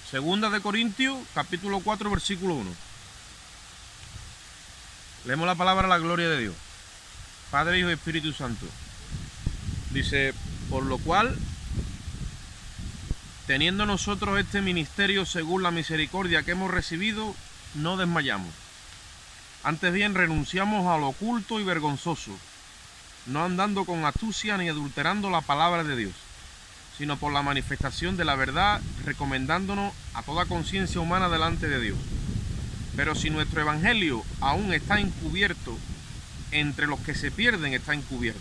Segunda de Corintios, capítulo 4, versículo 1. Leemos la palabra la gloria de Dios. Padre, Hijo y Espíritu Santo. Dice, por lo cual, teniendo nosotros este ministerio según la misericordia que hemos recibido, no desmayamos. Antes bien, renunciamos a lo oculto y vergonzoso, no andando con astucia ni adulterando la palabra de Dios, sino por la manifestación de la verdad, recomendándonos a toda conciencia humana delante de Dios. Pero si nuestro evangelio aún está encubierto, entre los que se pierden está encubierto,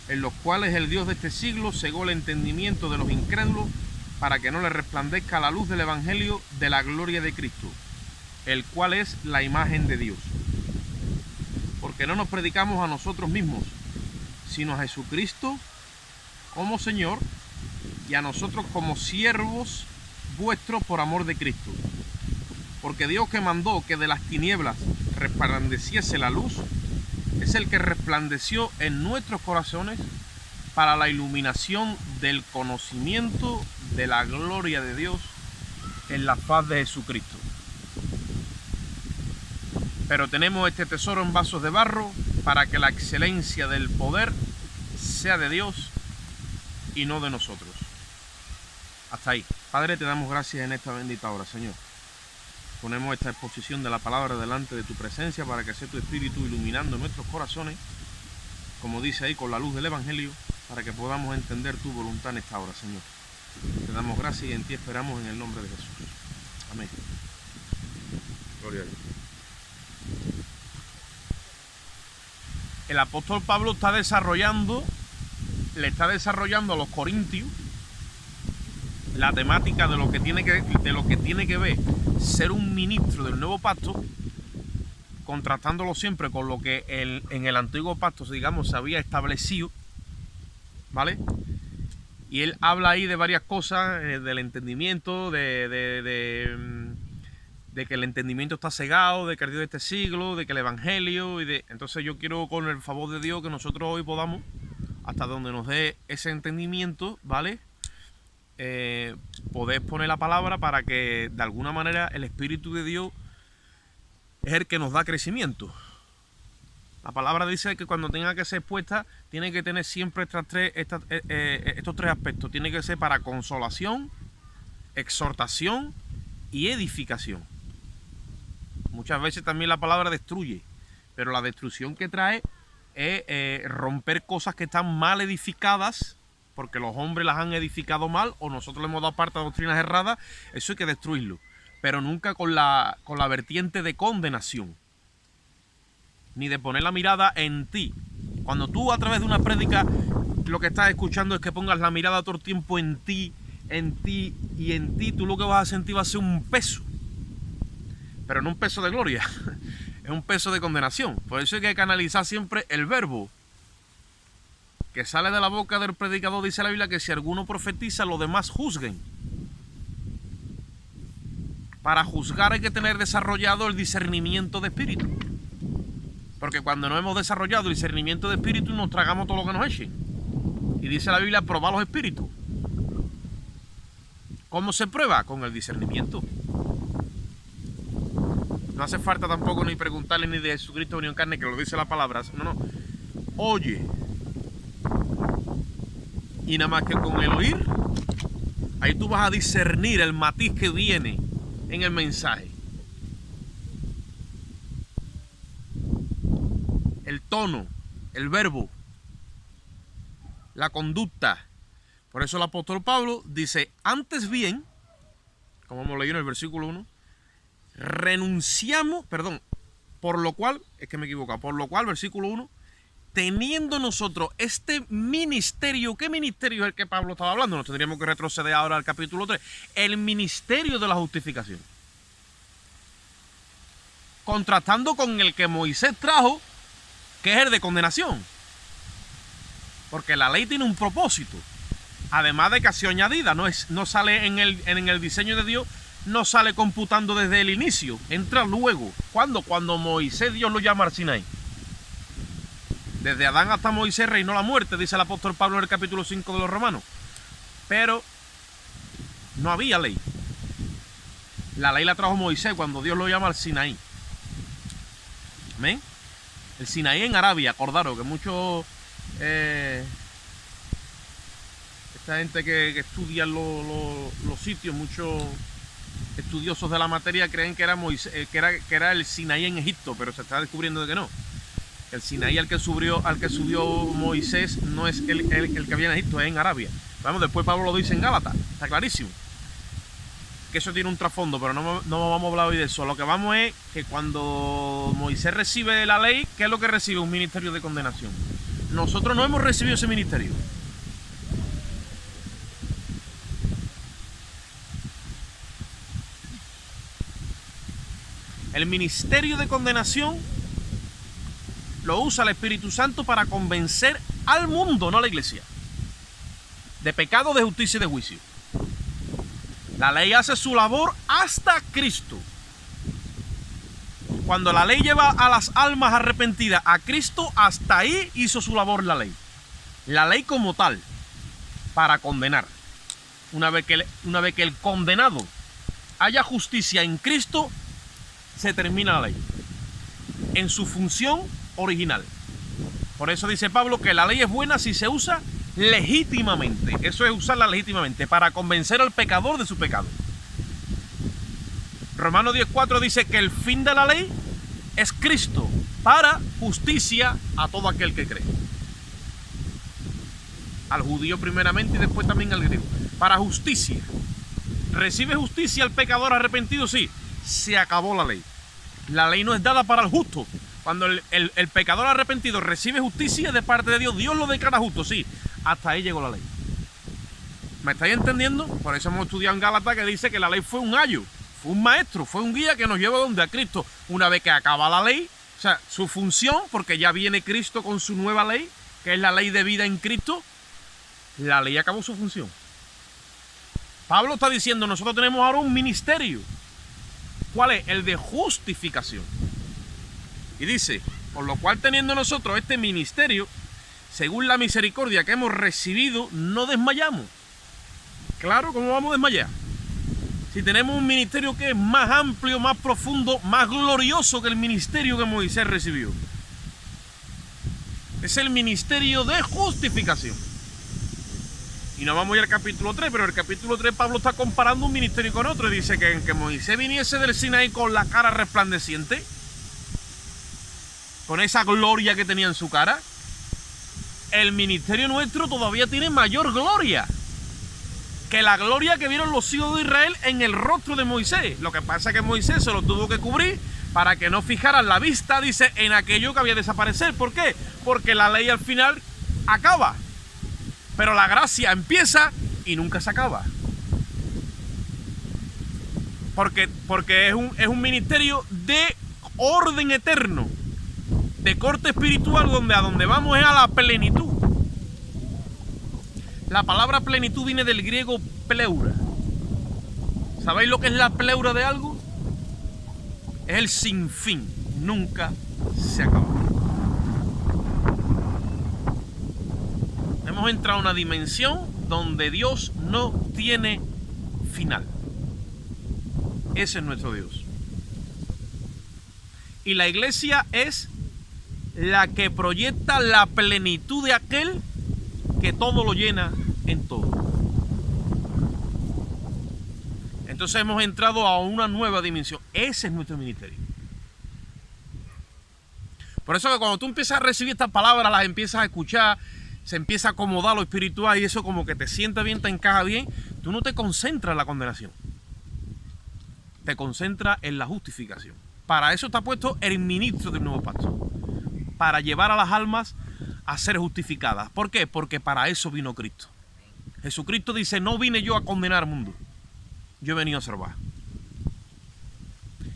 en los cuales el Dios de este siglo cegó el entendimiento de los incrédulos, para que no les resplandezca la luz del evangelio de la gloria de Cristo, el cual es la imagen de Dios. Porque no nos predicamos a nosotros mismos, sino a Jesucristo como Señor, y a nosotros como siervos vuestros por amor de Cristo. Porque Dios, que mandó que de las tinieblas resplandeciese la luz, es el que resplandeció en nuestros corazones para la iluminación del conocimiento de la gloria de Dios en la faz de Jesucristo. Pero tenemos este tesoro en vasos de barro, para que la excelencia del poder sea de Dios y no de nosotros. Hasta ahí. Padre, te damos gracias en esta bendita hora, Señor. Ponemos esta exposición de la palabra delante de tu presencia, para que sea tu Espíritu iluminando nuestros corazones, como dice ahí, con la luz del evangelio, para que podamos entender tu voluntad en esta hora, Señor. Te damos gracias y en ti esperamos, en el nombre de Jesús. Amén. Gloria a Dios. El apóstol Pablo le está desarrollando a los corintios la temática de lo que tiene que ver ser un ministro del nuevo pacto, contrastándolo siempre con lo que en el antiguo pacto, digamos, se había establecido, ¿vale? Y él habla ahí de varias cosas, del entendimiento, de que el entendimiento está cegado, de que el Dios de este siglo, de que el evangelio, entonces yo quiero, con el favor de Dios, que nosotros hoy podamos, hasta donde nos dé ese entendimiento, ¿vale? Poder poner la palabra, para que de alguna manera el Espíritu de Dios es el que nos da crecimiento. La palabra dice que cuando tenga que ser expuesta, tiene que tener siempre estos tres aspectos. Tiene que ser para consolación, exhortación y edificación. Muchas veces también la palabra destruye, pero la destrucción que trae es romper cosas que están mal edificadas, porque los hombres las han edificado mal, o nosotros le hemos dado parte a doctrinas erradas. Eso hay que destruirlo, pero nunca con la vertiente de condenación, ni de poner la mirada en ti. Cuando tú, a través de una prédica, lo que estás escuchando es que pongas la mirada todo el tiempo en ti, y en ti, tú lo que vas a sentir va a ser un peso, pero no un peso de gloria, es un peso de condenación. Por eso hay que canalizar siempre el verbo que sale de la boca del predicador. Dice la Biblia que si alguno profetiza, los demás juzguen. Para juzgar hay que tener desarrollado el discernimiento de espíritu, porque cuando no hemos desarrollado el discernimiento de espíritu, nos tragamos todo lo que nos echen. Y dice la Biblia, probar los espíritus. ¿Cómo se prueba? Con el discernimiento. No hace falta tampoco ni preguntarle ni de Jesucristo ni en carne, que lo dice la palabra. No. Oye. Y nada más que con el oír, ahí tú vas a discernir el matiz que viene en el mensaje. El tono, el verbo, la conducta. Por eso el apóstol Pablo dice, antes bien, como hemos leído en el versículo 1, por lo cual, versículo 1, teniendo nosotros este ministerio. ¿Qué ministerio es el que Pablo estaba hablando? Nos tendríamos que retroceder ahora al capítulo 3. El ministerio de la justificación. Contrastando con el que Moisés trajo, que es el de condenación. Porque la ley tiene un propósito. Además de que ha sido añadida, no sale en el diseño de Dios, no sale computando desde el inicio, entra luego. ¿Cuándo? Cuando Moisés, Dios lo llama al Sinaí. Desde Adán hasta Moisés reinó la muerte, dice el apóstol Pablo en el capítulo 5 de los Romanos. Pero no había ley. La ley la trajo Moisés cuando Dios lo llama al Sinaí. ¿Amén? El Sinaí en Arabia, acordaros que muchos... esta gente que estudia los sitios, muchos estudiosos de la materia creen que era Moisés, que era el Sinaí en Egipto, pero se está descubriendo de que no. El Sinaí al que subió Moisés no es el que había en Egipto, es en Arabia. Vamos, después Pablo lo dice en Gálatas, está clarísimo. Que eso tiene un trasfondo, pero no vamos a hablar hoy de eso. Lo que vamos es que cuando Moisés recibe la ley, ¿qué es lo que recibe? Un ministerio de condenación. Nosotros no hemos recibido ese ministerio. El ministerio de condenación lo usa el Espíritu Santo para convencer al mundo, no a la iglesia, de pecado, de justicia y de juicio. La ley hace su labor hasta Cristo. Cuando la ley lleva a las almas arrepentidas a Cristo, hasta ahí hizo su labor la ley. La ley como tal, para condenar. Una vez que el condenado haya justicia en Cristo, se termina la ley en su función original. Por eso dice Pablo que la ley es buena si se usa legítimamente. Eso es usarla legítimamente, para convencer al pecador de su pecado. Romanos 10:4 dice que el fin de la ley es Cristo, para justicia a todo aquel que cree. Al judío primeramente y después también al griego. Para justicia. ¿Recibe justicia el pecador arrepentido? Sí. Se acabó la ley. La ley no es dada para el justo. Cuando el pecador arrepentido recibe justicia de parte de Dios, Dios lo declara justo, sí. Hasta ahí llegó la ley. ¿Me estáis entendiendo? Por eso hemos estudiado en Gálatas que dice que la ley fue un ayo, fue un maestro, fue un guía que nos lleva donde a Cristo. Una vez que acaba la ley, o sea, su función, porque ya viene Cristo con su nueva ley, que es la ley de vida en Cristo, la ley acabó su función. Pablo está diciendo, nosotros tenemos ahora un ministerio. ¿Cuál es? El de justificación. Y dice, por lo cual teniendo nosotros este ministerio, según la misericordia que hemos recibido, no desmayamos. Claro, ¿cómo vamos a desmayar? Si tenemos un ministerio que es más amplio, más profundo, más glorioso que el ministerio que Moisés recibió. Es el ministerio de justificación. Y no vamos a ir al capítulo 3, pero en el capítulo 3 Pablo está comparando un ministerio con otro. Y dice que en que Moisés viniese del Sinaí con la cara resplandeciente, con esa gloria que tenía en su cara, el ministerio nuestro todavía tiene mayor gloria que la gloria que vieron los hijos de Israel en el rostro de Moisés. Lo que pasa es que Moisés se lo tuvo que cubrir para que no fijaran la vista, dice, en aquello que había de desaparecer. ¿Por qué? Porque la ley al final acaba, pero la gracia empieza y nunca se acaba. Porque es un ministerio de orden eterno, de corte espiritual, donde a donde vamos es a la plenitud. La palabra plenitud viene del griego pleura. ¿Sabéis lo que es la pleura de algo? Es el sinfín, nunca se acaba. Hemos entrado a una dimensión donde Dios no tiene final. Ese es nuestro Dios. Y la iglesia es la que proyecta la plenitud de aquel que todo lo llena en todo. Entonces hemos entrado a una nueva dimensión. Ese es nuestro ministerio. Por eso que cuando tú empiezas a recibir estas palabras, las empiezas a escuchar, se empieza a acomodar lo espiritual y eso como que te sienta bien, te encaja bien, tú no te concentras en la condenación. Te concentras en la justificación. Para eso está puesto el ministro del nuevo pacto. Para llevar a las almas a ser justificadas. ¿Por qué? Porque para eso vino Cristo. Jesucristo dice, no vine yo a condenar al mundo, yo he venido a salvar.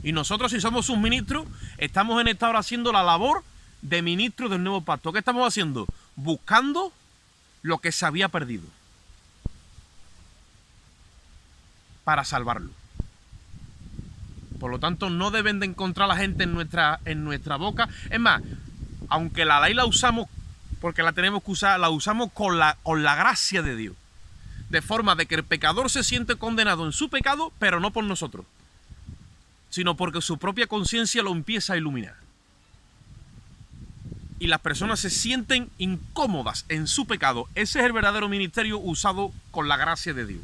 Y nosotros, si somos sus ministros, estamos en esta hora haciendo la labor de ministros del nuevo pacto. ¿Qué estamos haciendo? Buscando lo que se había perdido para salvarlo. Por lo tanto, no deben de encontrar la gente en nuestra boca. Es más, aunque la ley la usamos porque la tenemos que usar, la usamos con la gracia de Dios. De forma de que el pecador se siente condenado en su pecado, pero no por nosotros. sino porque su propia conciencia lo empieza a iluminar. Y las personas se sienten incómodas en su pecado. Ese es el verdadero ministerio usado con la gracia de Dios.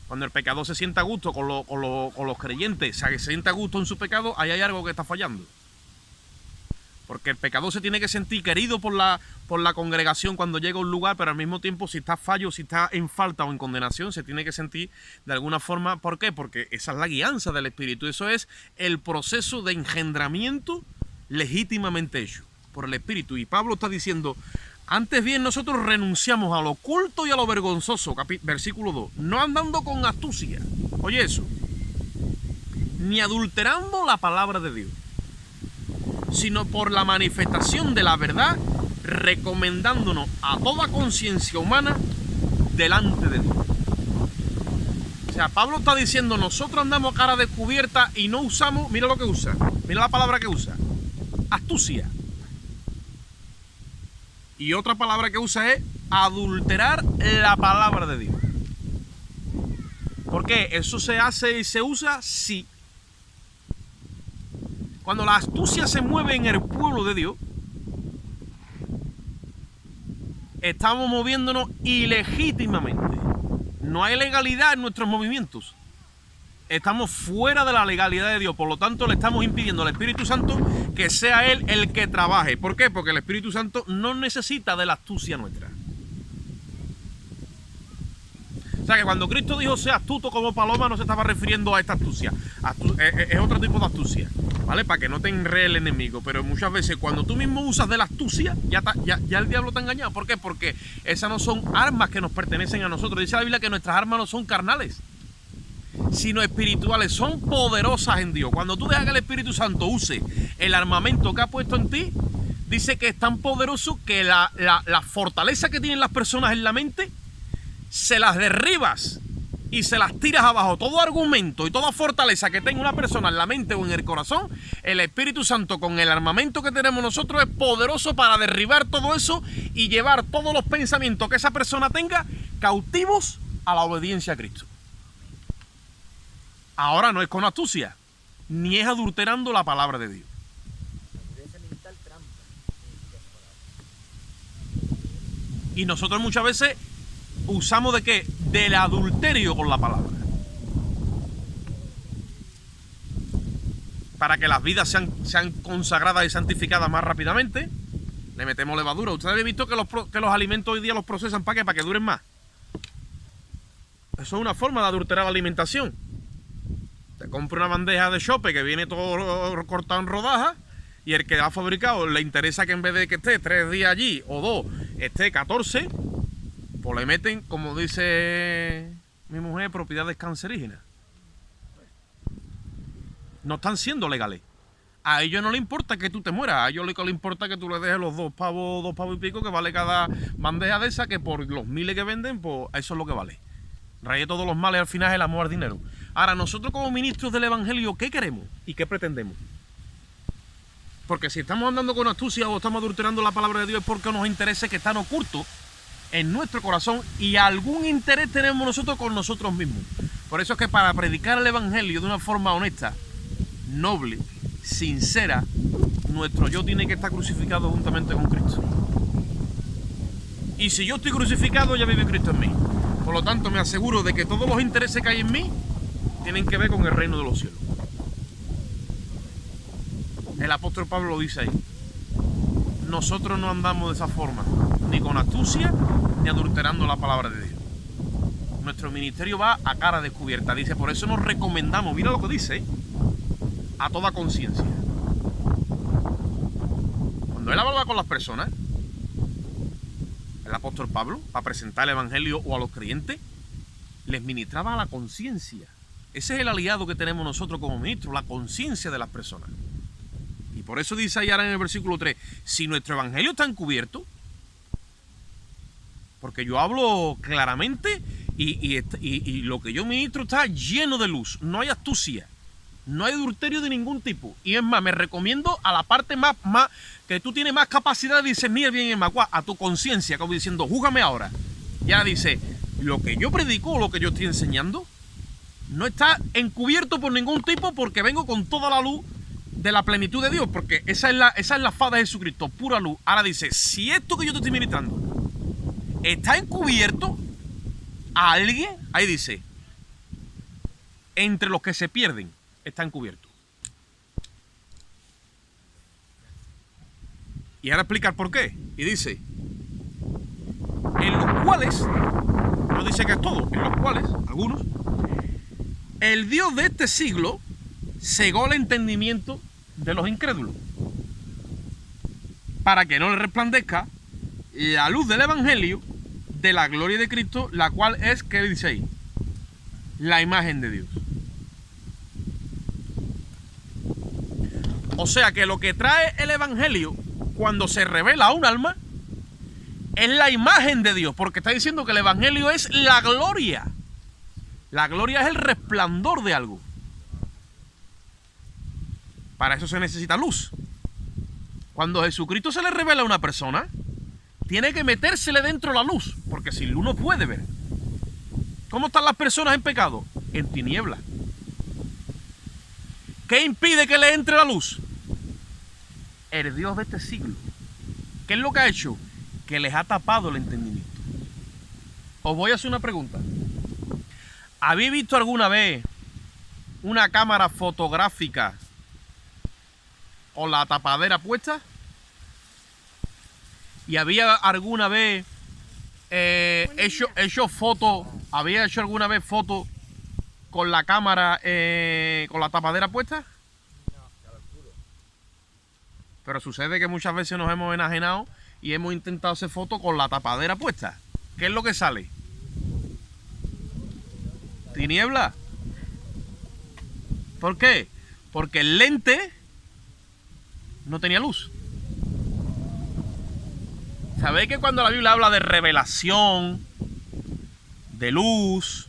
Cuando el pecador se sienta a gusto con los creyentes, se sienta a gusto en su pecado, ahí hay algo que está fallando. Porque el pecador se tiene que sentir querido por la congregación cuando llega a un lugar, pero al mismo tiempo, si está fallo, si está en falta o en condenación, se tiene que sentir de alguna forma. ¿Por qué? Porque esa es la guianza del Espíritu. Eso es el proceso de engendramiento legítimamente hecho por el Espíritu. Y Pablo está diciendo: antes bien nosotros renunciamos a lo oculto y a lo vergonzoso, versículo 2, no andando con astucia, oye eso, ni adulterando la palabra de Dios, sino por la manifestación de la verdad, recomendándonos a toda conciencia humana delante de Dios. O sea, Pablo está diciendo: nosotros andamos a cara descubierta y no usamos, mira lo que usa, mira la palabra que usa, astucia. Y otra palabra que usa es adulterar la palabra de Dios. ¿Por qué? Eso se hace y se usa sí. Cuando la astucia se mueve en el pueblo de Dios, estamos moviéndonos ilegítimamente. No hay legalidad en nuestros movimientos. Estamos fuera de la legalidad de Dios. Por lo tanto, le estamos impidiendo al Espíritu Santo que sea Él el que trabaje. ¿Por qué? Porque el Espíritu Santo no necesita de la astucia nuestra. O sea que cuando Cristo dijo sea astuto como paloma, no se estaba refiriendo a esta astucia. Es otro tipo de astucia, ¿vale? Para que no te enrede el enemigo. Pero muchas veces cuando tú mismo usas de la astucia, ya el diablo te ha engañado. ¿Por qué? Porque esas no son armas que nos pertenecen a nosotros. Dice la Biblia que nuestras armas no son carnales, sino espirituales, son poderosas en Dios. Cuando tú dejas que el Espíritu Santo use el armamento que ha puesto en ti, dice que es tan poderoso que la fortaleza que tienen las personas en la mente, se las derribas y se las tiras abajo. Todo argumento y toda fortaleza que tenga una persona en la mente o en el corazón, el Espíritu Santo con el armamento que tenemos nosotros es poderoso para derribar todo eso y llevar todos los pensamientos que esa persona tenga cautivos a la obediencia a Cristo. Ahora no es con astucia, ni es adulterando la palabra de Dios. Y nosotros muchas veces usamos ¿de qué? Del adulterio con la palabra. Para que las vidas sean consagradas y santificadas más rápidamente, le metemos levadura. Ustedes han visto que los alimentos hoy día los procesan ¿para qué? Para que duren más. Eso es una forma de adulterar la alimentación. Te compra una bandeja de chope que viene todo cortado en rodajas y el que ha fabricado le interesa que en vez de que esté 3 días allí o 2, esté 14, pues le meten, como dice mi mujer, propiedades cancerígenas. No están siendo legales. A ellos no les importa que tú te mueras, a ellos lo que les importa que tú le dejes los 2 pavos y pico que vale cada bandeja de esa, que por los miles que venden, pues eso es lo que vale. Raye todos los males, al final es el amor al dinero. Ahora, nosotros como ministros del Evangelio, ¿qué queremos y qué pretendemos? Porque si estamos andando con astucia o estamos adulterando la palabra de Dios es porque nos interesa que están ocultos en nuestro corazón y algún interés tenemos nosotros con nosotros mismos. Por eso es que para predicar el Evangelio de una forma honesta, noble, sincera, nuestro yo tiene que estar crucificado juntamente con Cristo. Y si yo estoy crucificado, ya vive Cristo en mí. Por lo tanto, me aseguro de que todos los intereses que hay en mí tienen que ver con el reino de los cielos. El apóstol Pablo lo dice ahí. Nosotros no andamos de esa forma, ni con astucia, ni adulterando la palabra de Dios. Nuestro ministerio va a cara descubierta. Dice, por eso nos recomendamos, mira lo que dice, a toda conciencia. Cuando él hablaba con las personas, el apóstol Pablo, para presentar el Evangelio o a los creyentes, les ministraba a la conciencia. Ese es el aliado que tenemos nosotros como ministros, la conciencia de las personas. Y por eso dice ahí ahora en el versículo 3, si nuestro Evangelio está encubierto, porque yo hablo claramente y lo que yo ministro está lleno de luz, no hay astucia, no hay adulterio de ningún tipo. Y es más, me recomiendo a la parte más que tú tienes más capacidad de discernir bien y mal, a tu conciencia, como diciendo, júgame ahora. Ya dice, lo que yo predico o lo que yo estoy enseñando No está encubierto por ningún tipo porque vengo con toda la luz de la plenitud de Dios, porque esa es la faz de Jesucristo, pura luz. Ahora dice, si esto que yo te estoy ministrando está encubierto a alguien, ahí dice, entre los que se pierden está encubierto. Y ahora explicar por qué. Y dice, en los cuales, no dice que es todo, en los cuales, algunos, el Dios de este siglo cegó el entendimiento de los incrédulos, para que no les resplandezca la luz del Evangelio de la gloria de Cristo, la cual es, ¿qué dice ahí? La imagen de Dios. O sea que lo que trae el Evangelio cuando se revela a un alma es la imagen de Dios, porque está diciendo que el Evangelio es la gloria. La gloria es el resplandor de algo. Para eso se necesita luz. Cuando Jesucristo se le revela a una persona, tiene que metérsele dentro la luz, porque sin luz no puede ver. ¿Cómo están las personas en pecado? En tinieblas. ¿Qué impide que le entre la luz? El Dios de este siglo. ¿Qué es lo que ha hecho? Que les ha tapado el entendimiento. Os voy a hacer una pregunta. ¿Habéis visto alguna vez una cámara fotográfica con la tapadera puesta? ¿Y había alguna vez hecho fotos? ¿Había hecho alguna vez fotos con la cámara con la tapadera puesta? Pero sucede que muchas veces nos hemos enajenado y hemos intentado hacer fotos con la tapadera puesta. ¿Qué es lo que sale? Tiniebla. ¿Por qué? Porque el lente no tenía luz. ¿Sabéis que cuando la Biblia habla de revelación, de luz,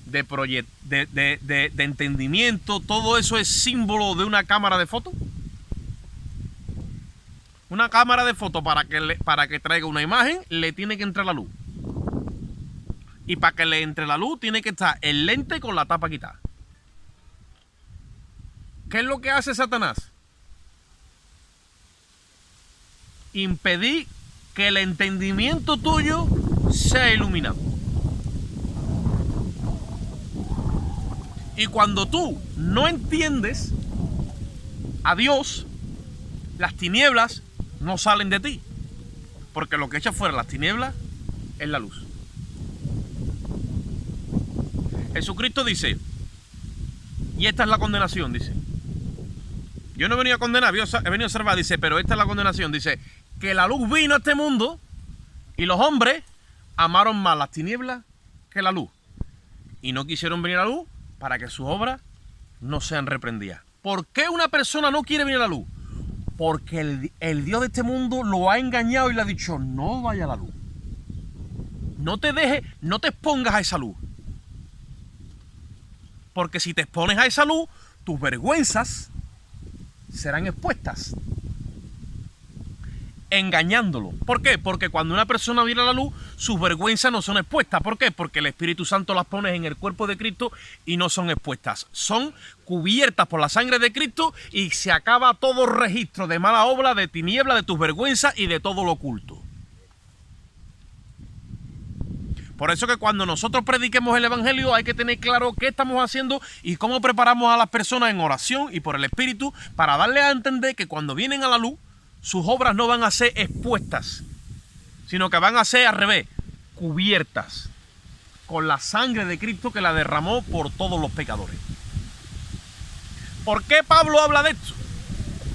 de entendimiento, todo eso es símbolo de una cámara de fotos? Una cámara de fotos para que traiga una imagen le tiene que entrar la luz. Y para que le entre la luz tiene que estar el lente con la tapa quitada. ¿Qué es lo que hace Satanás? Impedir que el entendimiento tuyo sea iluminado. Y cuando tú no entiendes a Dios, las tinieblas no salen de ti. Porque lo que echa fuera las tinieblas es la luz. Jesucristo dice, y esta es la condenación, dice. Yo no he venido a condenar, he venido a salvar, dice, pero esta es la condenación, dice, que la luz vino a este mundo y los hombres amaron más las tinieblas que la luz. Y no quisieron venir a la luz para que sus obras no sean reprendidas. ¿Por qué una persona no quiere venir a la luz? Porque el Dios de este mundo lo ha engañado y le ha dicho, no vaya a la luz. No te expongas a esa luz. Porque si te expones a esa luz, tus vergüenzas serán expuestas. Engañándolo. ¿Por qué? Porque cuando una persona viene a la luz, sus vergüenzas no son expuestas. ¿Por qué? Porque el Espíritu Santo las pone en el cuerpo de Cristo y no son expuestas. Son cubiertas por la sangre de Cristo y se acaba todo registro de mala obra, de tiniebla, de tus vergüenzas y de todo lo oculto. Por eso que cuando nosotros prediquemos el Evangelio hay que tener claro qué estamos haciendo y cómo preparamos a las personas en oración y por el Espíritu para darle a entender que cuando vienen a la luz, sus obras no van a ser expuestas, sino que van a ser al revés, cubiertas con la sangre de Cristo que la derramó por todos los pecadores. ¿Por qué Pablo habla de esto?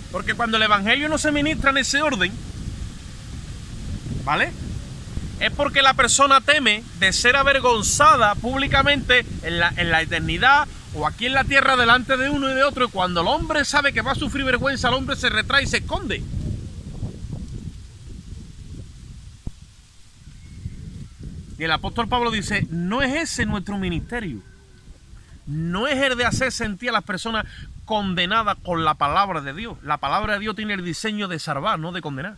Porque cuando el Evangelio no se ministra en ese orden, ¿vale? Es porque la persona teme de ser avergonzada públicamente en la eternidad o aquí en la tierra delante de uno y de otro. Y cuando el hombre sabe que va a sufrir vergüenza, el hombre se retrae y se esconde. Y el apóstol Pablo dice, no es ese nuestro ministerio. No es el de hacer sentir a las personas condenadas con la palabra de Dios. La palabra de Dios tiene el diseño de salvar, no de condenar.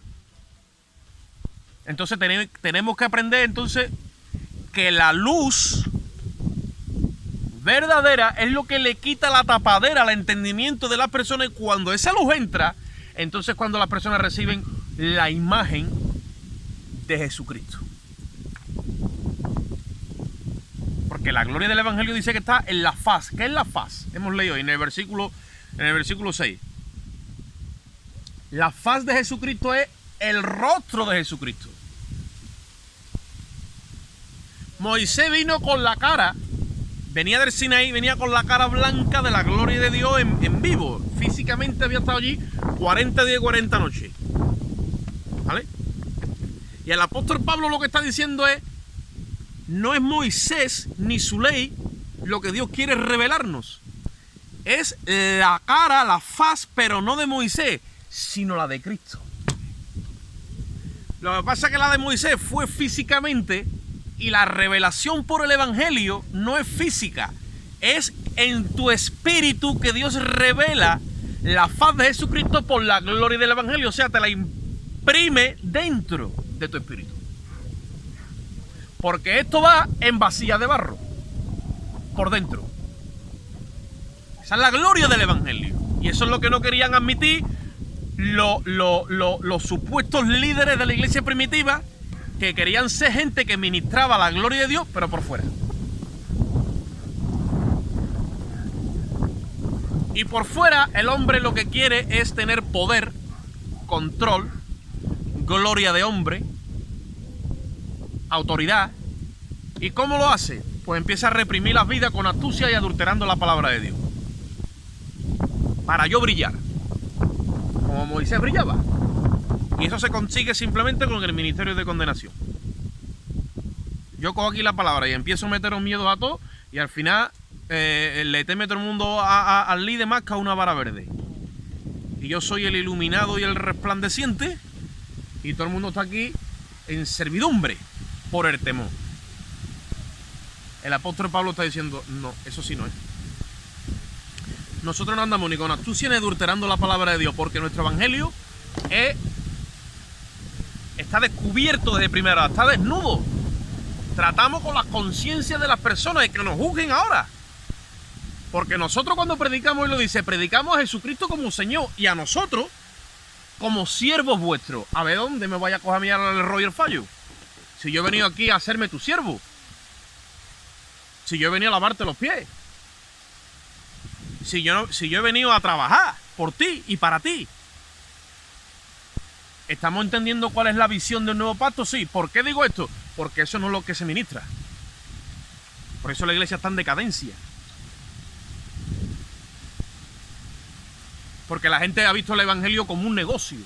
Entonces tenemos que aprender entonces que la luz verdadera es lo que le quita la tapadera al entendimiento de las personas, y cuando esa luz entra, entonces cuando las personas reciben la imagen de Jesucristo. Porque la gloria del Evangelio dice que está en la faz. ¿Qué es la faz? Hemos leído en el versículo 6. La faz de Jesucristo es el rostro de Jesucristo. Moisés vino con la cara, venía del Sinaí, venía con la cara blanca de la gloria de Dios en vivo. Físicamente había estado allí 40 días y 40 noches. ¿Vale? Y el apóstol Pablo lo que está diciendo es: no es Moisés ni su ley lo que Dios quiere revelarnos. Es la cara, la faz, pero no de Moisés, sino la de Cristo. Lo que pasa es que la de Moisés fue físicamente, y la revelación por el Evangelio no es física. Es en tu espíritu que Dios revela la faz de Jesucristo por la gloria del Evangelio. O sea, te la imprime dentro de tu espíritu. Porque esto va en vasija de barro, por dentro. Esa es la gloria del Evangelio. Y eso es lo que no querían admitir los supuestos líderes de la iglesia primitiva, que querían ser gente que ministraba la gloria de Dios, pero por fuera. Y por fuera el hombre lo que quiere es tener poder, control, gloria de hombre, autoridad. ¿Y cómo lo hace? Pues empieza a reprimir las vidas con astucia y adulterando la palabra de Dios, para yo brillar como Moisés brillaba. Y eso se consigue simplemente con el ministerio de condenación. Yo cojo aquí la palabra y empiezo a meter miedos a todos, y al final le teme todo el mundo al líder más que a una vara verde. Y yo soy el iluminado y el resplandeciente, y todo el mundo está aquí en servidumbre por el temor. El apóstol Pablo está diciendo: no, eso sí no es. Nosotros no andamos ni con astucia ni adulterando la palabra de Dios, porque nuestro evangelio está descubierto desde primera, está desnudo. Tratamos con las conciencias de las personas y que nos juzguen ahora. Porque nosotros cuando predicamos, él lo dice, predicamos a Jesucristo como Señor, y a nosotros como siervos vuestros. A ver dónde me vaya a coger a mirar el rollo y el fallo. Si yo he venido aquí a hacerme tu siervo. Si yo he venido a lavarte los pies. Si yo he venido a trabajar por ti y para ti. ¿Estamos entendiendo cuál es la visión del nuevo pacto? Sí. ¿Por qué digo esto? Porque eso no es lo que se ministra. Por eso la iglesia está en decadencia. Porque la gente ha visto el evangelio como un negocio.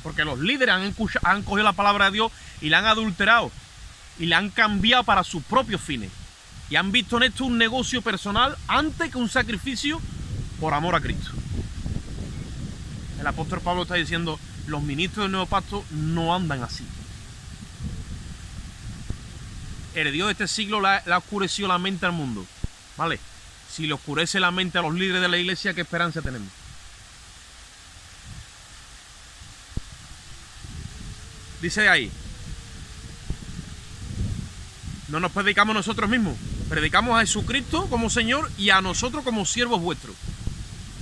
Porque los líderes han cogido la palabra de Dios y la han adulterado. Y la han cambiado para sus propios fines. Y han visto en esto un negocio personal antes que un sacrificio por amor a Cristo. El apóstol Pablo está diciendo: los ministros del nuevo pacto no andan así. El Dios de este siglo le ha oscurecido la mente al mundo. ¿Vale? Si le oscurece la mente a los líderes de la iglesia, ¿qué esperanza tenemos? Dice ahí: no nos predicamos nosotros mismos, predicamos a Jesucristo como Señor y a nosotros como siervos vuestros,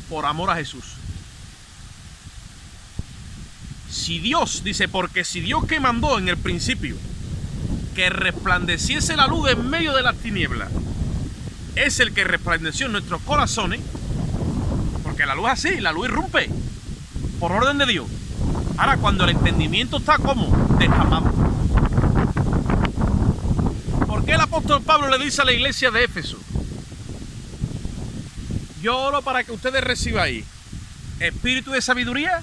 por amor a Jesús. Si Dios, dice, porque si Dios que mandó en el principio que resplandeciese la luz en medio de las tinieblas, es el que resplandeció en nuestros corazones, porque la luz es así, la luz irrumpe por orden de Dios. Ahora, cuando el entendimiento está como destapado. ¿Por qué el apóstol Pablo le dice a la iglesia de Éfeso: yo oro para que ustedes reciban espíritu de sabiduría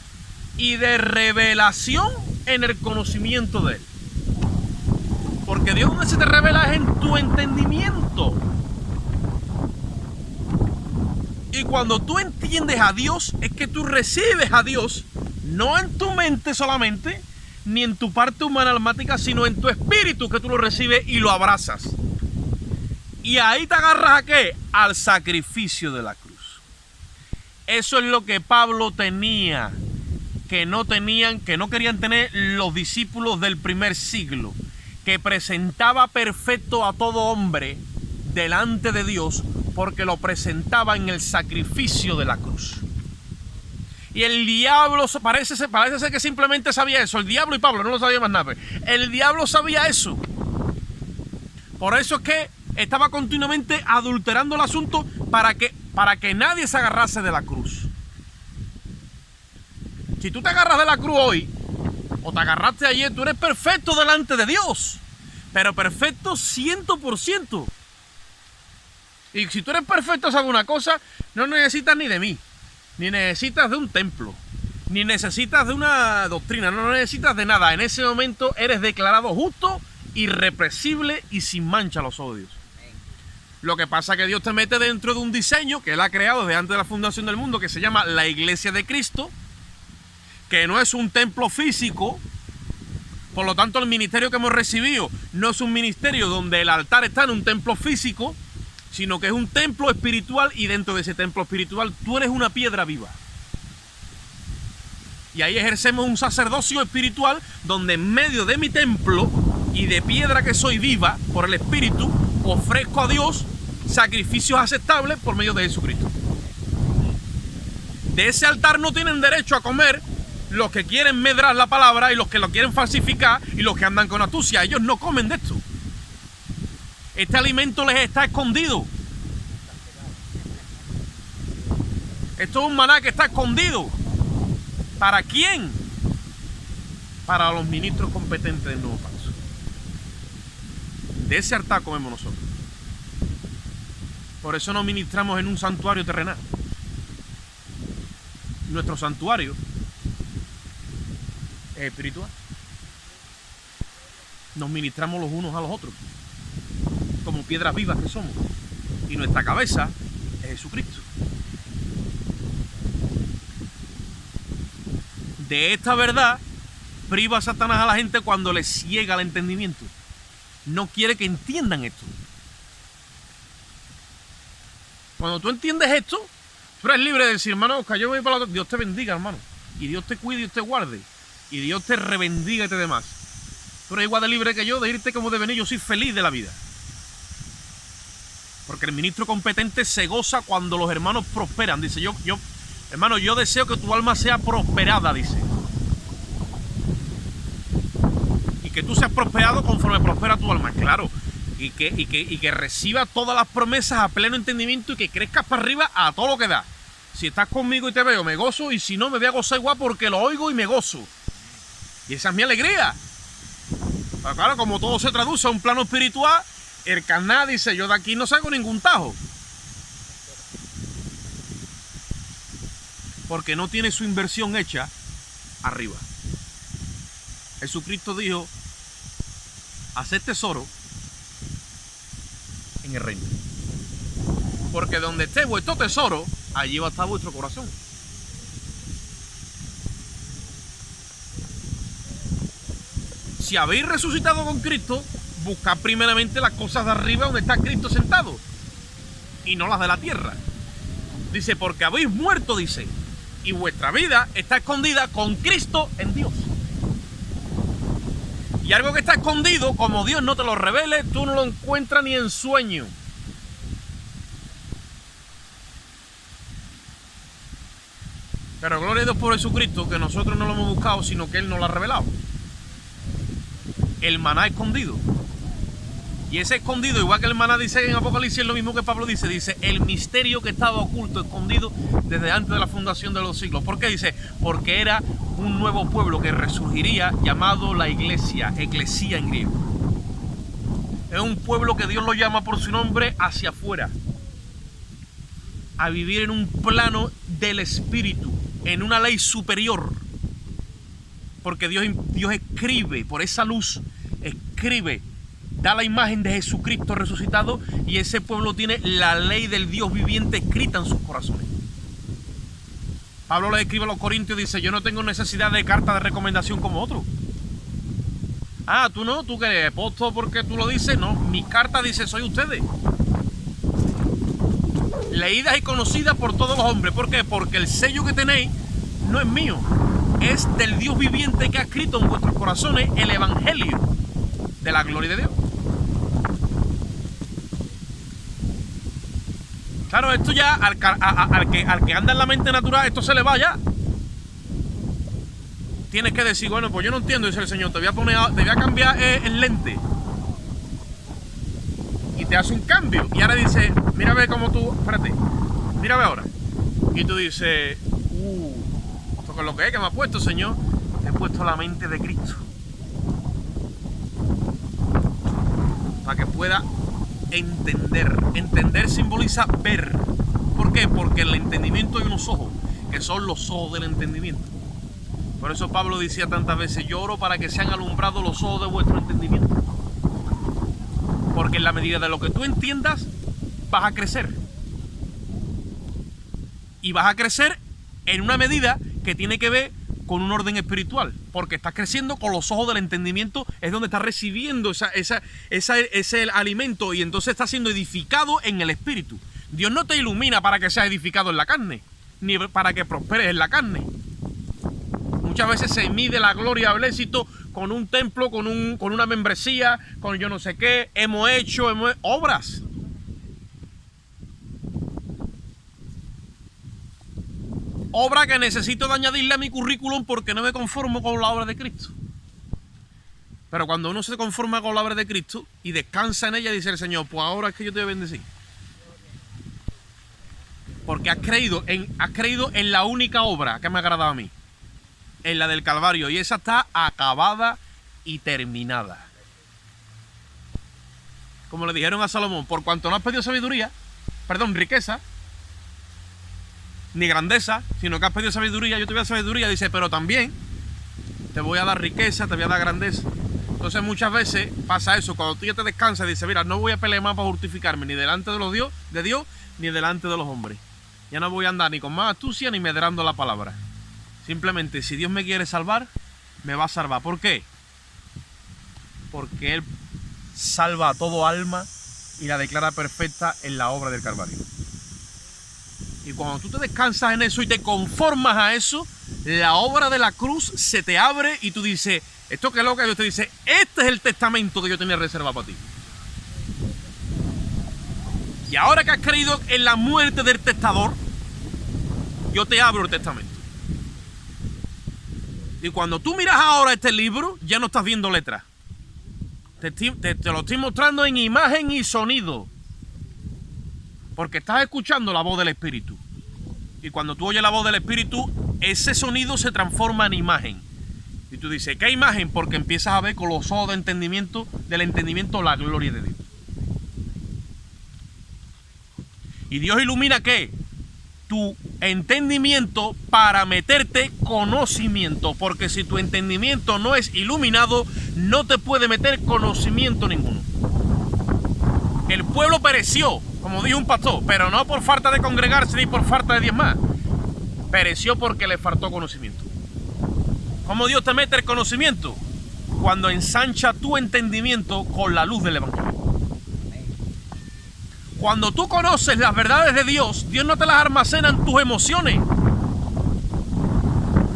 y de revelación en el conocimiento de Él? Porque Dios, donde se te revela, es en tu entendimiento. Y cuando tú entiendes a Dios, es que tú recibes a Dios, no en tu mente solamente, ni en tu parte humana almática, sino en tu espíritu, que tú lo recibes y lo abrazas. Y ahí te agarras ¿a qué? Al sacrificio de la cruz. Eso es lo que Pablo tenía, que no querían tener los discípulos del primer siglo, que presentaba perfecto a todo hombre delante de Dios porque lo presentaba en el sacrificio de la cruz. Y el diablo, parece ser que simplemente sabía eso. El diablo y Pablo no lo sabía más nada. El diablo sabía eso. Por eso es que estaba continuamente adulterando el asunto para que nadie se agarrase de la cruz. Si tú te agarras de la cruz hoy, o te agarraste ayer, tú eres perfecto delante de Dios. Pero perfecto 100%. Y si tú eres perfecto, ¿sabes una cosa? No necesitas ni de mí. Ni necesitas de un templo. Ni necesitas de una doctrina. No necesitas de nada. En ese momento eres declarado justo, irrepresible y sin mancha a los odios. Lo que pasa es que Dios te mete dentro de un diseño que Él ha creado desde antes de la fundación del mundo, que se llama la Iglesia de Cristo, que no es un templo físico. Por lo tanto, el ministerio que hemos recibido no es un ministerio donde el altar está en un templo físico, sino que es un templo espiritual, y dentro de ese templo espiritual tú eres una piedra viva. Y ahí ejercemos un sacerdocio espiritual donde en medio de mi templo y de piedra que soy viva por el Espíritu, ofrezco a Dios sacrificios aceptables por medio de Jesucristo. De ese altar no tienen derecho a comer los que quieren medrar la palabra y los que lo quieren falsificar y los que andan con astucia. Ellos no comen de esto. Este alimento les está escondido. Esto es un maná que está escondido. ¿Para quién? Para los ministros competentes del nuevo pacto. De ese altar comemos nosotros. Por eso no ministramos en un santuario terrenal. Nuestro santuario es espiritual. Nos ministramos los unos a los otros, como piedras vivas que somos. Y nuestra cabeza es Jesucristo. De esta verdad priva Satanás a la gente cuando le ciega el entendimiento. No quiere que entiendan esto. Cuando tú entiendes esto, tú eres libre de decir, hermano Oscar, yo me voy para la otra. Dios te bendiga, hermano. Y Dios te cuide y Dios te guarde. Y Dios te rebendiga y te demás. Tú eres igual de libre que yo de irte como de venir. Yo soy feliz de la vida. Porque el ministro competente se goza cuando los hermanos prosperan. Dice, hermano, yo deseo que tu alma sea prosperada, dice. Y que tú seas prosperado conforme prospera tu alma, claro. Y que reciba todas las promesas a pleno entendimiento y que crezcas para arriba a todo lo que da. Si estás conmigo y te veo, me gozo, y si no, me voy a gozar igual porque lo oigo y me gozo. Y esa es mi alegría. Pero claro, como todo se traduce a un plano espiritual, el carnal dice, yo de aquí no saco ningún tajo. Porque no tiene su inversión hecha arriba. Jesucristo dijo, haced tesoro en el reino. Porque donde esté vuestro tesoro, allí va a estar vuestro corazón. Si habéis resucitado con Cristo, buscad primeramente las cosas de arriba donde está Cristo sentado, y no las de la tierra. Dice, porque habéis muerto, dice, y vuestra vida está escondida con Cristo en Dios. Y algo que está escondido, como Dios no te lo revele, tú no lo encuentras ni en sueño. Pero gloria a Dios por Jesucristo, que nosotros no lo hemos buscado, sino que Él nos lo ha revelado. El maná escondido. Y ese escondido, igual que el maná dice en Apocalipsis, es lo mismo que Pablo dice, el misterio que estaba oculto, escondido desde antes de la fundación de los siglos. ¿Por qué dice? Porque era un nuevo pueblo que resurgiría llamado la iglesia, eclesía en griego. Es un pueblo que Dios lo llama por su nombre hacia afuera, a vivir en un plano del espíritu, en una ley superior. Porque Dios escribe, por esa luz, escribe, da la imagen de Jesucristo resucitado, y ese pueblo tiene la ley del Dios viviente escrita en sus corazones. Pablo le escribe a los Corintios y dice, yo no tengo necesidad de carta de recomendación como otro. Ah, tú no, tú que eres apóstol porque tú lo dices. No, mi carta dice, soy ustedes. Leídas y conocidas por todos los hombres. ¿Por qué? Porque el sello que tenéis no es mío, es del Dios viviente que ha escrito en vuestros corazones el evangelio de la gloria de Dios. Claro, esto ya al que anda en la mente natural, esto se le va ya. Tienes que decir, bueno, pues yo no entiendo, dice el Señor, te voy a cambiar el lente. Y te hace un cambio. Y ahora dice, mira a ver cómo tú, espérate, mira a ver ahora. Y tú dices, esto es lo que es que me ha puesto, Señor. Te he puesto la mente de Cristo. Para que pueda entender. Entender simboliza ver. ¿Por qué? Porque en el entendimiento hay unos ojos, que son los ojos del entendimiento. Por eso Pablo decía tantas veces, yo oro para que sean alumbrados los ojos de vuestro entendimiento. Porque en la medida de lo que tú entiendas, vas a crecer. Y vas a crecer en una medida que tiene que ver con un orden espiritual. Porque estás creciendo con los ojos del entendimiento, es donde estás recibiendo ese alimento, y entonces estás siendo edificado en el espíritu. Dios no te ilumina para que seas edificado en la carne, ni para que prosperes en la carne. Muchas veces se mide la gloria o el éxito con un templo, con una membresía, con yo no sé qué, hemos hecho obras. Obra que necesito de añadirle a mi currículum porque no me conformo con la obra de Cristo. Pero cuando uno se conforma con la obra de Cristo y descansa en ella, dice el Señor, pues ahora es que yo te voy a bendecir. Porque has creído en la única obra que me ha agradado a mí, en la del Calvario, y esa está acabada y terminada. Como le dijeron a Salomón, por cuanto no has pedido riqueza, ni grandeza, sino que has pedido sabiduría, yo te voy a dar sabiduría. Dice, pero también te voy a dar riqueza, te voy a dar grandeza. Entonces muchas veces pasa eso, cuando tú ya te descansas, dices, mira, no voy a pelear más para justificarme, ni delante de Dios, ni delante de los hombres. Ya no voy a andar ni con más astucia, ni medrando la palabra. Simplemente, si Dios me quiere salvar, me va a salvar. ¿Por qué? Porque Él salva a todo alma y la declara perfecta en la obra del Calvario. Y cuando tú te descansas en eso y te conformas a eso, la obra de la cruz se te abre y tú dices, esto que es lo que Dios te dice, este es el testamento que yo tenía reservado para ti. Y ahora que has creído en la muerte del testador, yo te abro el testamento. Y cuando tú miras ahora este libro, ya no estás viendo letras. Te lo estoy mostrando en imagen y sonido. Porque estás escuchando la voz del Espíritu. Y cuando tú oyes la voz del Espíritu, ese sonido se transforma en imagen. Y tú dices, ¿qué imagen? Porque empiezas a ver con los ojos del entendimiento la gloria de Dios. Y Dios ilumina ¿qué? Tu entendimiento para meterte conocimiento. Porque si tu entendimiento no es iluminado, no te puede meter conocimiento ninguno. El pueblo pereció, como dijo un pastor, pero no por falta de congregarse ni por falta de diezmar. Pereció porque le faltó conocimiento. ¿Cómo Dios te mete el conocimiento? Cuando ensancha tu entendimiento con la luz del Evangelio. Cuando tú conoces las verdades de Dios, Dios no te las almacena en tus emociones,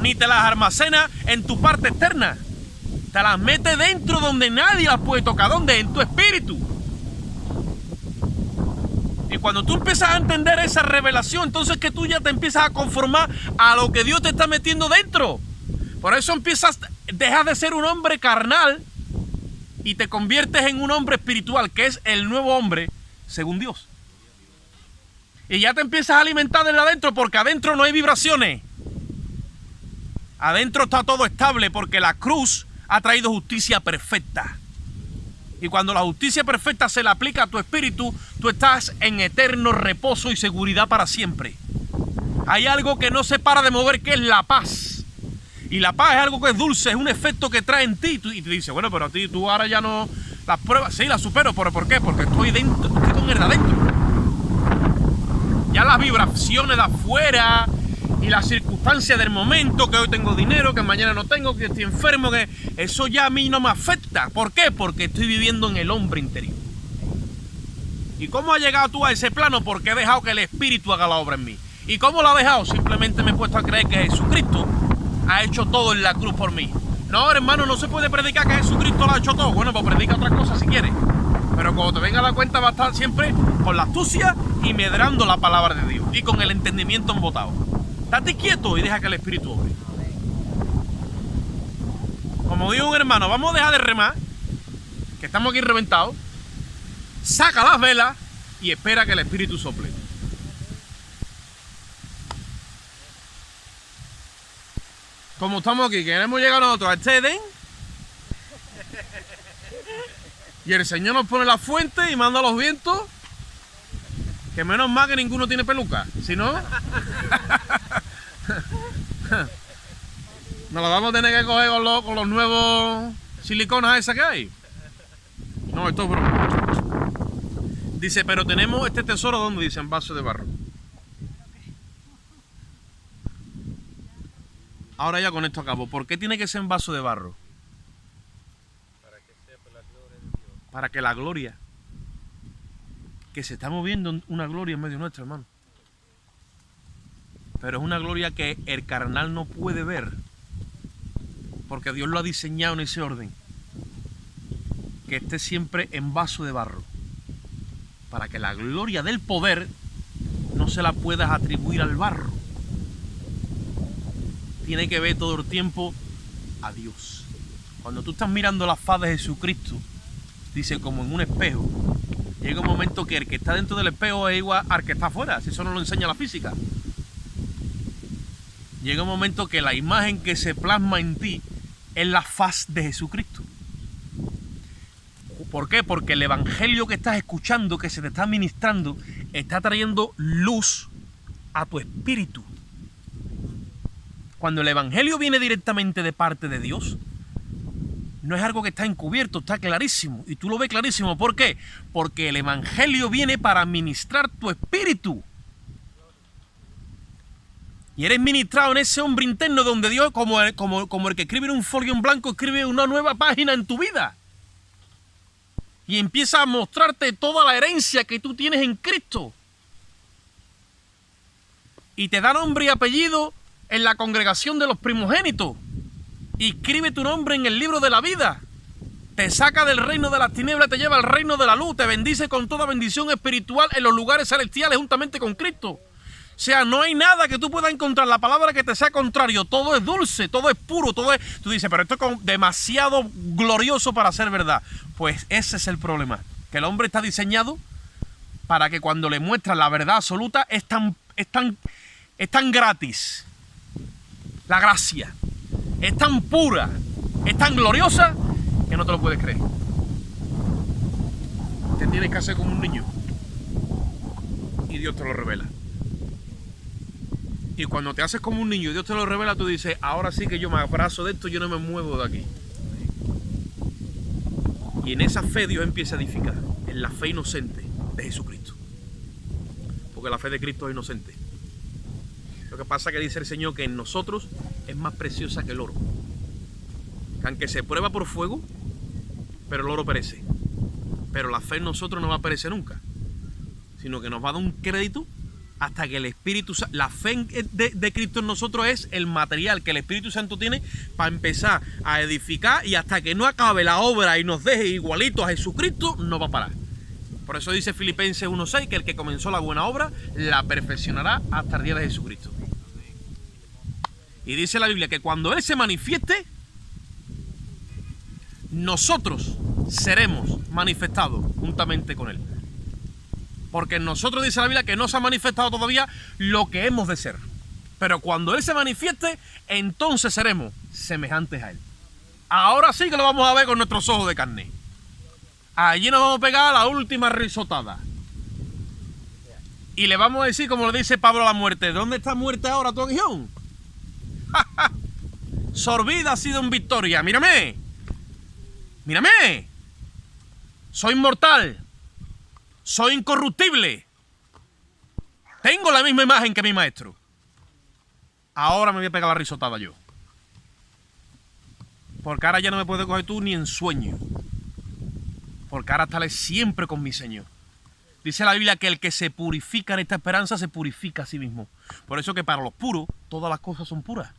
ni te las almacena en tu parte externa. Te las mete dentro donde nadie las puede tocar. ¿Dónde? En tu espíritu. Y cuando tú empiezas a entender esa revelación, entonces que tú ya te empiezas a conformar a lo que Dios te está metiendo dentro. Por eso dejas de ser un hombre carnal y te conviertes en un hombre espiritual, que es el nuevo hombre según Dios. Y ya te empiezas a alimentar desde adentro, porque adentro no hay vibraciones. Adentro está todo estable, porque la cruz ha traído justicia perfecta. Y cuando la justicia perfecta se le aplica a tu espíritu, tú estás en eterno reposo y seguridad para siempre. Hay algo que no se para de mover, que es la paz. Y la paz es algo que es dulce, es un efecto que trae en ti. Y te dice, bueno, pero a ti, tú ahora ya no... Las pruebas, sí, las supero, pero ¿por qué? Porque estoy dentro, estoy con él adentro. Ya las vibraciones de afuera y las circunstancias del momento, que hoy tengo dinero, que mañana no tengo, que estoy enfermo, que eso ya a mí no me afecta. ¿Por qué? Porque estoy viviendo en el hombre interior. ¿Y cómo has llegado tú a ese plano? Porque he dejado que el Espíritu haga la obra en mí. ¿Y cómo lo he dejado? Simplemente me he puesto a creer que Jesucristo ha hecho todo en la cruz por mí. No, hermano, no se puede predicar que Jesucristo lo ha hecho todo. Bueno, pues predica otras cosas si quieres. Pero cuando te venga a dar cuenta, va a estar siempre con la astucia y medrando la palabra de Dios y con el entendimiento embotado. Estate quieto y deja que el Espíritu obre. Como dijo un hermano, vamos a dejar de remar, que estamos aquí reventados. Saca las velas y espera que el Espíritu sople. Como estamos aquí, que hemos llegado nosotros a este Edén, y el Señor nos pone la fuente y manda los vientos, que menos mal que ninguno tiene peluca, si no, nos la vamos a tener que coger con los nuevos siliconas esas que hay. No, esto es broma. Dice, pero tenemos este tesoro, donde dice, en vaso de barro. Ahora ya con esto acabo. ¿Por qué tiene que ser en vaso de barro? Para que sepa la gloria de Dios. Para que la gloria, que se está moviendo una gloria en medio nuestro, hermano. Pero es una gloria que el carnal no puede ver, porque Dios lo ha diseñado en ese orden, que esté siempre en vaso de barro, para que la gloria del poder no se la puedas atribuir al barro. Tiene que ver todo el tiempo a Dios. Cuando tú estás mirando la faz de Jesucristo, dice, como en un espejo, llega un momento que el que está dentro del espejo es igual al que está afuera, si eso no lo enseña la física. Llega un momento que la imagen que se plasma en ti es la faz de Jesucristo. ¿Por qué? Porque el evangelio que estás escuchando, que se te está ministrando, está trayendo luz a tu espíritu. Cuando el evangelio viene directamente de parte de Dios, no es algo que está encubierto, está clarísimo. Y tú lo ves clarísimo. ¿Por qué? Porque el evangelio viene para ministrar tu espíritu. Y eres ministrado en ese hombre interno donde Dios, como el que escribe en un folio en blanco, escribe una nueva página en tu vida. Y empieza a mostrarte toda la herencia que tú tienes en Cristo. Y te da nombre y apellido en la congregación de los primogénitos. Y escribe tu nombre en el libro de la vida. Te saca del reino de las tinieblas, te lleva al reino de la luz. Te bendice con toda bendición espiritual en los lugares celestiales juntamente con Cristo. O sea, no hay nada que tú puedas encontrar, la palabra que te sea contrario. Todo es dulce, todo es puro, todo es... Tú dices, pero esto es demasiado glorioso para ser verdad. Pues ese es el problema. Que el hombre está diseñado para que cuando le muestras la verdad absoluta es tan gratis. La gracia es tan pura, es tan gloriosa, que no te lo puedes creer. Te tienes que hacer como un niño. Y Dios te lo revela. Y cuando te haces como un niño y Dios te lo revela, tú dices, ahora sí que yo me abrazo de esto, yo no me muevo de aquí. Y en esa fe Dios empieza a edificar, en la fe inocente de Jesucristo. Porque la fe de Cristo es inocente. Lo que pasa es que dice el Señor que en nosotros es más preciosa que el oro. Que aunque se prueba por fuego, pero el oro perece. Pero la fe en nosotros no va a perecer nunca, sino que nos va a dar un crédito hasta que el Espíritu Santo, la fe de Cristo en nosotros es el material que el Espíritu Santo tiene para empezar a edificar, y hasta que no acabe la obra y nos deje igualitos a Jesucristo, no va a parar. Por eso dice Filipenses 1:6 que el que comenzó la buena obra la perfeccionará hasta el día de Jesucristo. Y dice la Biblia que cuando Él se manifieste, nosotros seremos manifestados juntamente con Él. Porque en nosotros dice la Biblia que no se ha manifestado todavía lo que hemos de ser. Pero cuando Él se manifieste, entonces seremos semejantes a Él. Ahora sí que lo vamos a ver con nuestros ojos de carne. Allí nos vamos a pegar la última risotada. Y le vamos a decir, como le dice Pablo a la muerte, ¿dónde está muerte ahora tu aguijón? Sorbida ha sido en victoria. Mírame. Mírame. Soy inmortal. Soy incorruptible. Tengo la misma imagen que mi maestro. Ahora me voy a pegar la risotada yo. Porque ahora ya no me puedes coger tú ni en sueño. Porque ahora estaré siempre con mi Señor. Dice la Biblia que el que se purifica en esta esperanza se purifica a sí mismo. Por eso que para los puros todas las cosas son puras.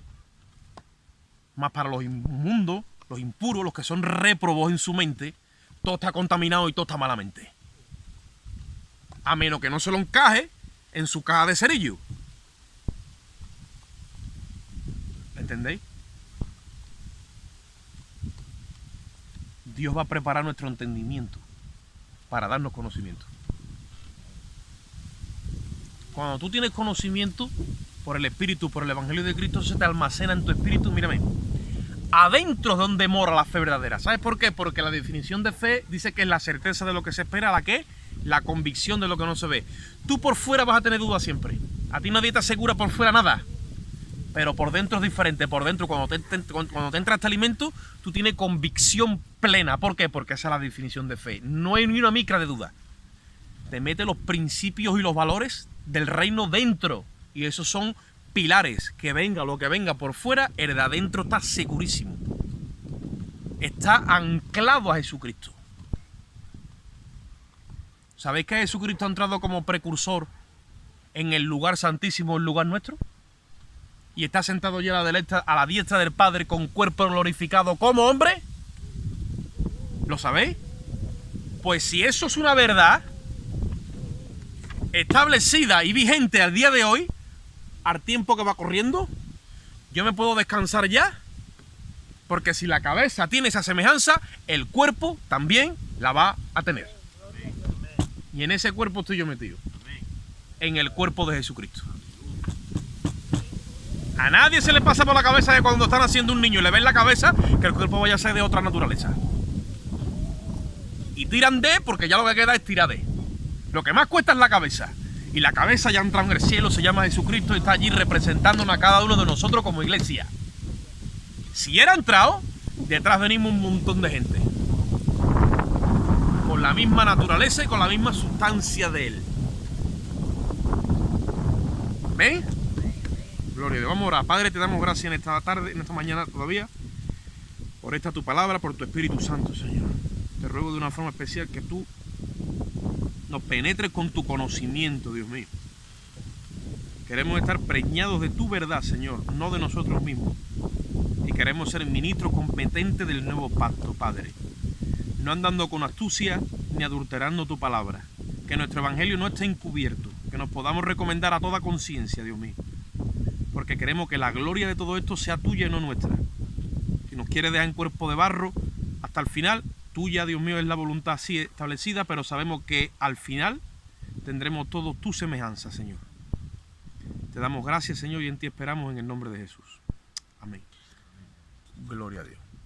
Más para los inmundos, los impuros, los que son réprobos en su mente, todo está contaminado y todo está malamente. a menos que no se lo encaje en su caja de cerillo. ¿Entendéis? Dios va a preparar nuestro entendimiento para darnos conocimiento. Cuando tú tienes conocimiento por el Espíritu, por el Evangelio de Cristo, se te almacena en tu espíritu. Mírame, adentro es donde mora la fe verdadera. ¿Sabes por qué? Porque la definición de fe dice que es la certeza de lo que se espera, ¿la qué? La convicción de lo que no se ve. Tú por fuera vas a tener dudas siempre. A ti nadie te asegura por fuera nada. Pero por dentro es diferente. Por dentro, cuando te entra este alimento, tú tienes convicción plena. ¿Por qué? Porque esa es la definición de fe. No hay ni una micra de duda. Te mete los principios y los valores del reino dentro. Y esos son pilares. Que venga lo que venga por fuera, el de adentro está segurísimo. Está anclado a Jesucristo. ¿Sabéis que Jesucristo ha entrado como precursor en el lugar santísimo, el lugar nuestro? Y está sentado ya a la diestra del Padre con cuerpo glorificado como hombre. ¿Lo sabéis? Pues si eso es una verdad establecida y vigente al día de hoy, al tiempo que va corriendo, yo me puedo descansar ya, porque si la cabeza tiene esa semejanza, el cuerpo también la va a tener. Y en ese cuerpo estoy yo metido, en el cuerpo de Jesucristo. A nadie se le pasa por la cabeza que cuando están haciendo un niño y le ven la cabeza, que el cuerpo vaya a ser de otra naturaleza. Y tiran de, porque ya lo que queda es tirar de. Lo que más cuesta es la cabeza. Y la cabeza ya entra en el cielo, se llama Jesucristo y está allí representándonos a cada uno de nosotros como iglesia. Si era entrado, detrás venimos un montón de gente. Con la misma naturaleza y con la misma sustancia de él. ¿Ven? Gloria a Dios. Vamos a orar. Padre, te damos gracias en esta tarde, en esta mañana todavía, por esta tu palabra, por tu Espíritu Santo, Señor. Te ruego de una forma especial que tú nos penetres con tu conocimiento, Dios mío. Queremos estar preñados de tu verdad, Señor, no de nosotros mismos. Y queremos ser ministros competentes del nuevo pacto, Padre. No andando con astucia ni adulterando tu palabra. Que nuestro evangelio no esté encubierto. Que nos podamos recomendar a toda conciencia, Dios mío. Porque queremos que la gloria de todo esto sea tuya y no nuestra. Si nos quieres dejar en cuerpo de barro hasta el final, tuya, Dios mío, es la voluntad así establecida, pero sabemos que al final tendremos todos tu semejanza, Señor. Te damos gracias, Señor, y en ti esperamos en el nombre de Jesús. Amén. Gloria a Dios.